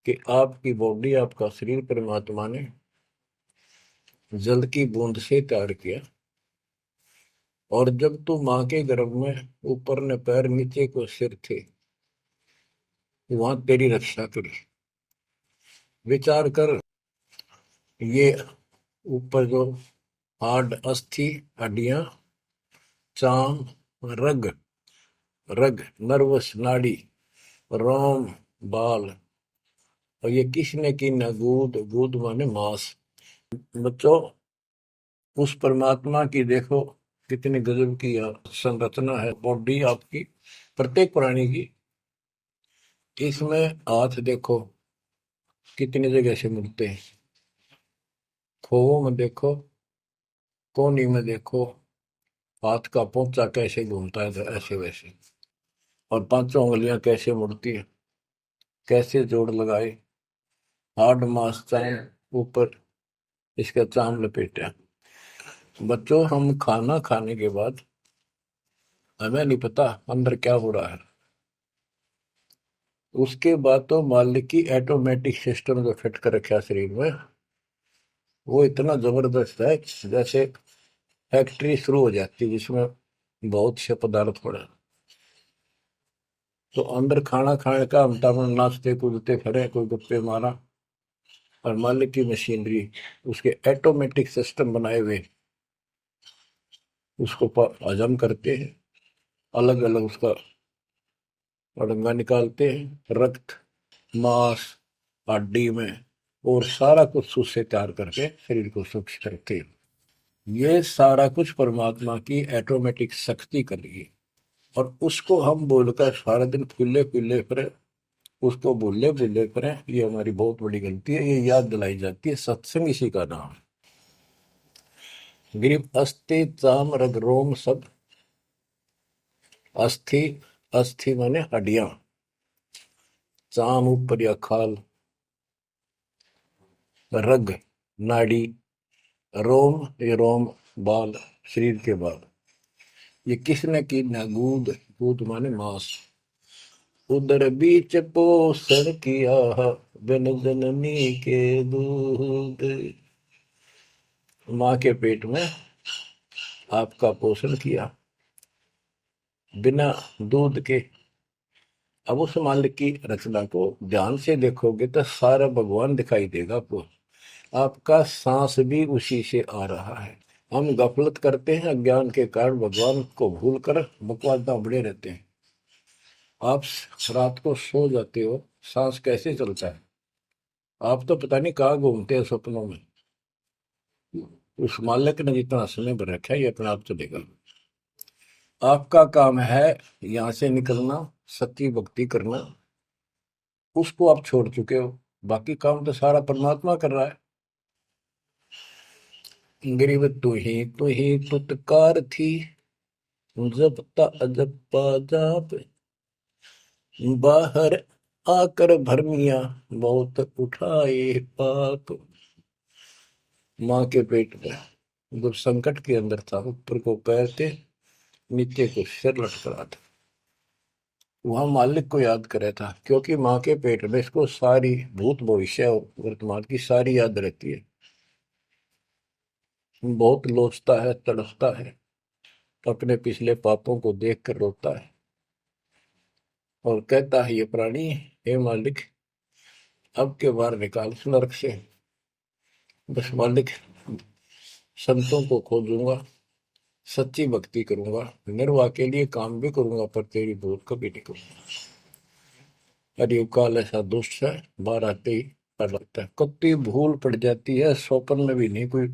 कि आपकी बॉडी, आपका शरीर परमात्मा ने जल की बूंद से तैयार किया, और जब तू माँ के गर्भ में ऊपर ने पैर नीचे को सिर थे, वहां तेरी रक्षा करी। विचार कर, ये ऊपर जो हार्ड अस्थि, हड्डियां, चाम, रग, रग नर्वस नाड़ी, रोम, बाल, और ये किसने की न गूद, गूद माने मांस। बच्चों, उस परमात्मा की देखो कितनी गजब की संरचना है बॉडी आपकी, प्रत्येक प्राणी की। इसमें हाथ देखो कितनी जगह से मिलते हैं, खोवों में देखो, कोहनी में देखो, हाथ का पोंचा कैसे घूमता है ऐसे वैसे, और पांचों उंगलियां कैसे मुड़ती है, कैसे जोड़ लगाए, हार्ड मास चाम ऊपर इसका चाम लपेटा। बच्चों, हम खाना खाने के बाद हमें नहीं पता अंदर क्या हो रहा है। उसके बाद तो मालिक की ऑटोमेटिक सिस्टम जो फिट कर रखा शरीर में, वो इतना जबरदस्त है जैसे फैक्ट्री शुरू हो जाती है जिसमें बहुत से पदार्थ पड़े। तो अंदर खाना खाने का हम टाइम नाचते कूदते खड़े, कोई गप्पे मारा, और मालिक की मशीनरी उसके ऑटोमेटिक सिस्टम बनाए हुए उसको हजम करते हैं, अलग अलग उसका अड़ंगा निकालते हैं, रक्त, मांस, हड्डी में, और सारा कुछ उससे तैयार करके शरीर को सुरक्षित रखते हैं। ये सारा कुछ परमात्मा की ऑटोमेटिक शक्ति कर रही है, और उसको हम बोलकर सारा दिन फूले फूले फिरे, उसको भूले भूले करें, ये हमारी बहुत बड़ी गलती है। ये याद दिलाई जाती है, सत्संग इसी का नाम है। ग्रीप अस्थि चाम रग रोम सब, अस्थि, अस्थि माने हड्डियां, चाम ऊपर या खाल, रग नाड़ी, रोम ये रोम, बाल शरीर के बाल। ये किसने की ना गूद, गूद माने मांस, उदर बीच पोषण किया, बिन जननी के दूध। माँ के पेट में आपका पोषण किया बिना दूध के। अब उस मालिक की रचना को ध्यान से देखोगे तो सारा भगवान दिखाई देगा आपको। आपका सांस भी उसी से आ रहा है। हम गफलत करते हैं, अज्ञान के कारण भगवान को भूलकर बकवास बड़े रहते हैं। आप रात को सो जाते हो, सांस कैसे चलता है? आप तो पता नहीं कहाँ घूमते हैं सपनों में। उस मालिक ने जितना समय भर रखा है, ये अपने आप चलेगा। आपका काम है यहाँ से निकलना, सच्ची भक्ति करना, उसको आप छोड़ चुके हो। बाकी काम तो सारा परमात्मा कर रहा है। गरीब तू ही तुतकार थी, जपता अजपा जाप, बाहर आकर भरमिया बहुत उठाए पाप। माँ के पेट में जब संकट के अंदर था, ऊपर को पैर थे, नीचे को सिर लटक रहा था, वहां मालिक को याद करे था, क्योंकि माँ के पेट में इसको सारी भूत भविष्य और वर्तमान की सारी याद रहती है। बहुत लोचता है, तड़पता है, अपने पिछले पापों को देख कर रोता है, और कहता है ये प्राणी, हे मालिक, अब के बार निकाल इस नरक से। बस मालिक, संतों को खोजूंगा, सच्ची भक्ति करूंगा, निर्वाह के लिए काम भी करूंगा, पर तेरी भूल कभी नहीं करूंगा। अरे काल ऐसा दुष्ट है, बाहर आते ही डर लगता है। कत्ती भूल पड़ जाती है, स्वप्न में भी नहीं कोई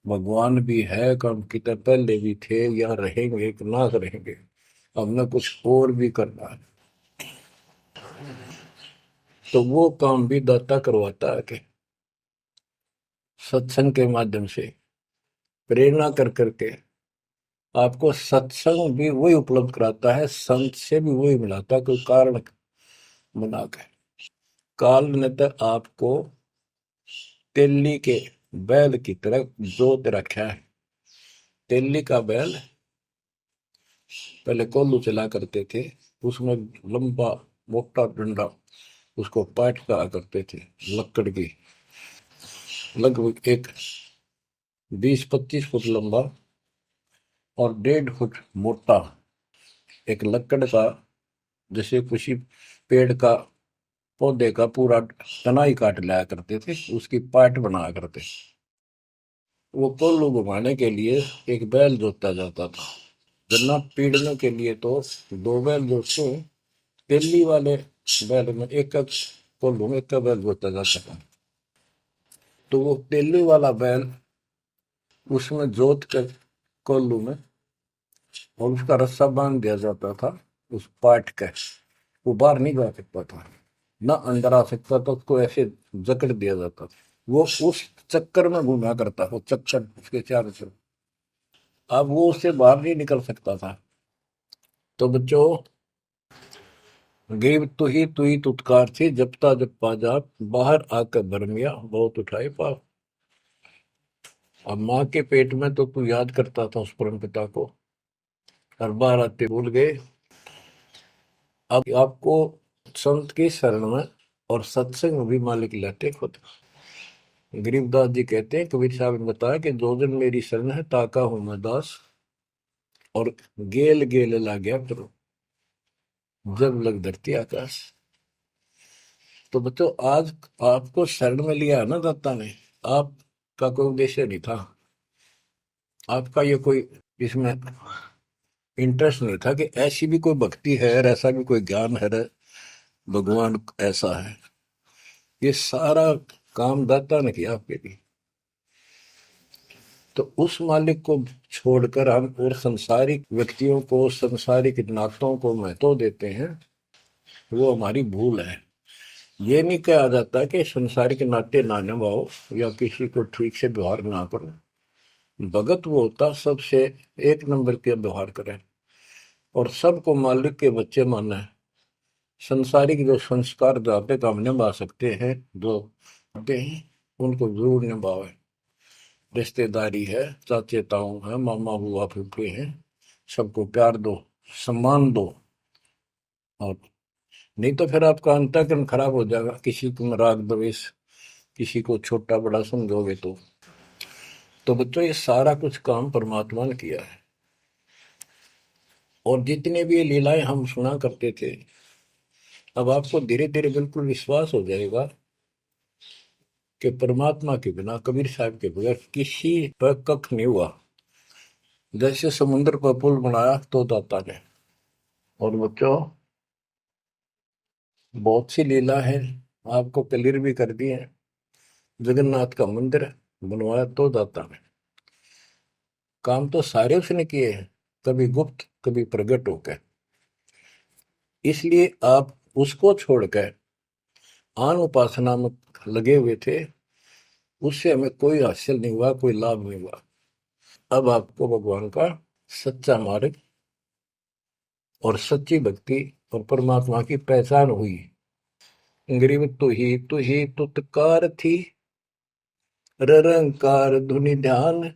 भगवान भी है, काम की तरह पहले भी थे या रहेंगे कि ना रहेंगे, हमने कुछ और भी करना है। तो वो काम भी दाता करवाता है कि सत्संग के माध्यम से प्रेरणा कर करके आपको सत्संग भी वही उपलब्ध कराता है, संत से भी वही मिलाता है, कोई कारण बना के। काल ने तो आपको तेली के बैल की तरह जोत रखा है। तेली का बैल पहले कोल्लू चला करते थे, उसमें लंबा मोटा डंडा, उसको पाट कहा करते थे। लकड़ की, लगभग एक 20-25 फुट लंबा और 1.5 फुट मोटा एक लकड़ का, जैसे किसी पेड़ का, पौधे का पूरा तना ही काट लाया करते थे, उसकी पाट बनाया करते। वो कोल्लू घुमाने के लिए एक बैल जोता जाता था। गन्ना पीड़ने के लिए तो 2 बैल जोतते हैं। तेली वाले बैल में एक एक कोल्लू में एक बैल जोता जाता था। तो वो तेली वाला बैल उसमें जोत कर कोल्लू में, और उसका रस्सा बांध दिया जाता था उस पाट के। वो बाहर नहीं जा सकता था, ना अंदर आ सकता था, उसको ऐसे जकड़ दिया जाता था। वो उस चक्कर में घूमा करता, वो चक्कर उसके चारों तरफ। अब वो उससे बाहर नहीं निकल सकता था। तो बच्चों, गेब तू ही तुतकार थी, जपता जप पाजाब, बाहर आकर भरमिया बहुत उठाए पाप। अब माँ के पेट में तो तू याद करता था उस परम पिता को, हर बार आते भूल गए। अब आपको संत की शरण में और सत्संग में भी मालिक लाते खुद। गरीबदास जी कहते हैं, कबीर साहब ने बताया कि जो दिन मेरी शरण है ताका हूं मैं दास, और गेल गेल ला गया करो जब लग धरती आकाश। तो बच्चों, आज आपको शरण में लिया है ना दत्ता ने, आपका कोई उद्देश्य नहीं था, आपका ये कोई इसमें इंटरेस्ट नहीं था कि ऐसी भी कोई भक्ति है और ऐसा भी कोई ज्ञान है, भगवान ऐसा है। ये सारा काम दाता ने किया आपके लिए। तो उस मालिक को छोड़कर हम और संसारिक व्यक्तियों को, संसारिक नातों को महत्व देते हैं, वो हमारी भूल है। ये नहीं कहा जाता कि संसारिक नाते ना निभाओ या किसी को ठीक से व्यवहार ना करो। भगत वो होता सबसे एक नंबर के व्यवहार करे और सबको मालिक के बच्चे माने। संसारिक जो संस्कार जाते काम निभा सकते हैं, जो आते हैं, उनको जरूर निभावे। रिश्तेदारी है, चाचे ताऊ है, मामा बुआ फूफे हैं, सबको प्यार दो, सम्मान दो। और नहीं तो फिर आपका अंतःकरण खराब हो जाएगा, किसी को राग द्वेष, किसी को छोटा बड़ा समझोगे तो बच्चों, ये सारा कुछ काम परमात्मा ने किया है। और जितने भी ये लीलाएं हम सुना करते थे, अब आपको धीरे धीरे बिल्कुल विश्वास हो जाएगा कि परमात्मा के बिना, कबीर साहब के बगैर किसी पर कख नहीं हुआ। जैसे समुद्र पर पुल बनाया तो दाता ने। और बच्चों, बहुत सी लीला है, आपको क्लियर भी कर दी है। जगन्नाथ का मंदिर बनवाया तो दाता ने। काम तो सारे उसने किए हैं, कभी गुप्त कभी प्रकट होकर। इसलिए आप उसको छोड़कर आन उपासना में लगे हुए थे, उससे हमें कोई हासिल नहीं हुआ, कोई लाभ नहीं हुआ। अब आपको भगवान का सच्चा मार्ग और सच्ची भक्ति और परमात्मा की पहचान हुई। गरीब तू ही तुतकार थी, रंकार धुनि ध्यान,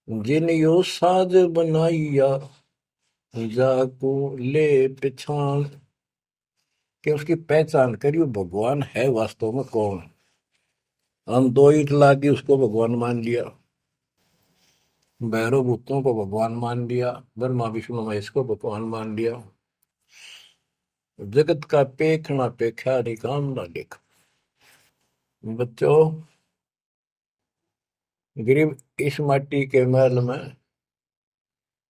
जिन यो साज बनाइया, जाको ले पहचान। कि उसकी पहचान करी, वो भगवान है वास्तव में कौन। हम 2 ईंट लाके उसको भगवान मान लिया, भैरव भूतों को भगवान मान लिया, ब्रह्मा विष्णु महेश को भगवान मान लिया। जगत का पेखना पेखा नहीं काम ना देख। बच्चों, गरीब इस माटी के महल में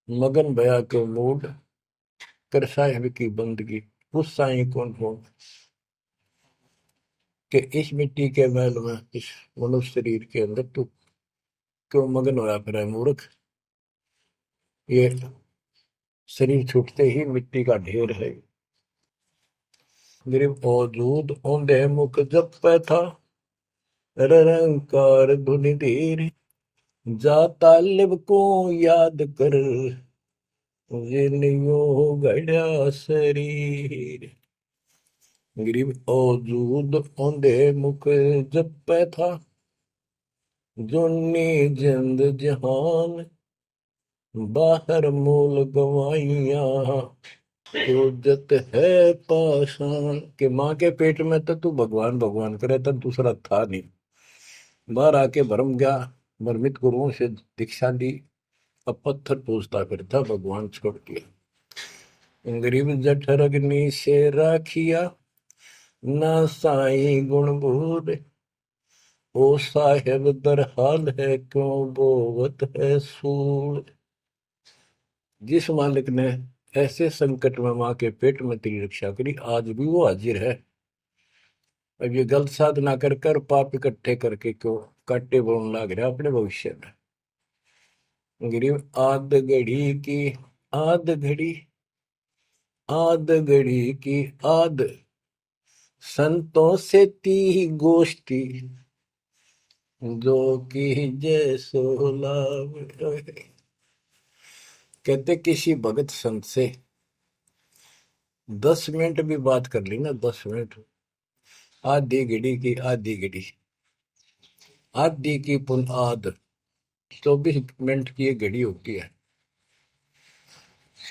मगन भया के मूड, कर साहिब की बंदगी, उस साई कौन हो। कि इस मिट्टी के महल में, इस मनुष्य शरीर के अंदर तू क्यों मगन होया फिर है मूर्ख। ये शरीर छूटते ही मिट्टी का ढेर है। गरीब औजूद औंधे मुख जप पे था, रंकार धुनि धीर, जा तालिब को याद कर, जिन्यो गढ़ा शरीर। गरीब औजूद औंधे मुख जप पे था, जोनी जिंद जहान, बाहर मूल गवाइया। सूझत है पाषाण के माँ के पेट में तो तू भगवान भगवान करे, तब दूसरा था नहीं। बाहर आके भरम गया, भ्रमित गुरुओं से दीक्षा ली। अब पत्थर पूछता फिरता, भगवान छोड़ दिया। गरीब जठर अग्नि से राखिया, ना साई गुण बूढ़। ओ साहेब दर हाल है, क्यों बोवत है सूर। जिस मालिक ने ऐसे संकट में माँ के पेट में तेरी रक्षा करी, आज भी वो हाजिर है। अब ये गलत साधना कर कर पाप इकट्ठे करके क्यों काटे बोलने लग रहा अपने भविष्य में। गरीब आद घड़ी की आद घड़ी, आद घड़ी की आद, संतों से ती गोष्ठी, जो की जय सो लाभ। कहते किसी भगत संत से 10 मिनट भी बात कर ली ना, 10 मिनट, आधी घड़ी की आधी घड़ी, आधी की पुन आध, 24 मिनट की एक घड़ी होती है।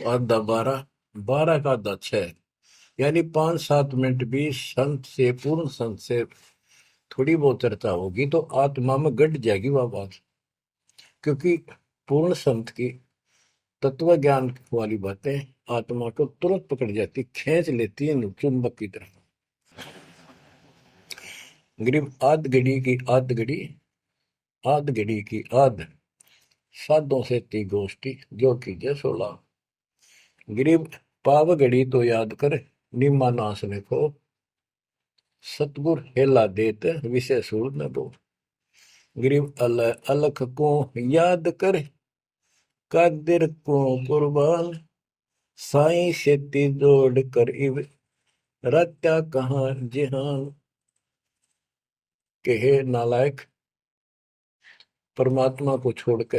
आधा 12, 12 का आधा 6, यानी 5-7 मिनट भी संत से, पूर्ण संत से थोड़ी बहुत चर्चा होगी तो आत्मा में गट जाएगी वह बात। क्योंकि पूर्ण संत की तत्व ज्ञान वाली बातें आत्मा को तुरंत पकड़ जाती, खींच लेती है चुंबक की तरह। गरीब आध घड़ी की आध घड़ी, आध घड़ी की आध, साधों से ती गोष्ठी, जो कीजिए सोला। गरीब पाव घड़ी तो याद कर, निम्मा नाश ने को, सतगुर हेला देत विषय सूर न दो। गरीब अलख को याद कर, कादिर को कुर्बान, साईं से जोड़ कर इव, रत्या कहाँ जिहान। के हे नालायक, परमात्मा को छोड़ के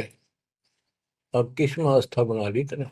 अब किस में आस्था बना ली तने।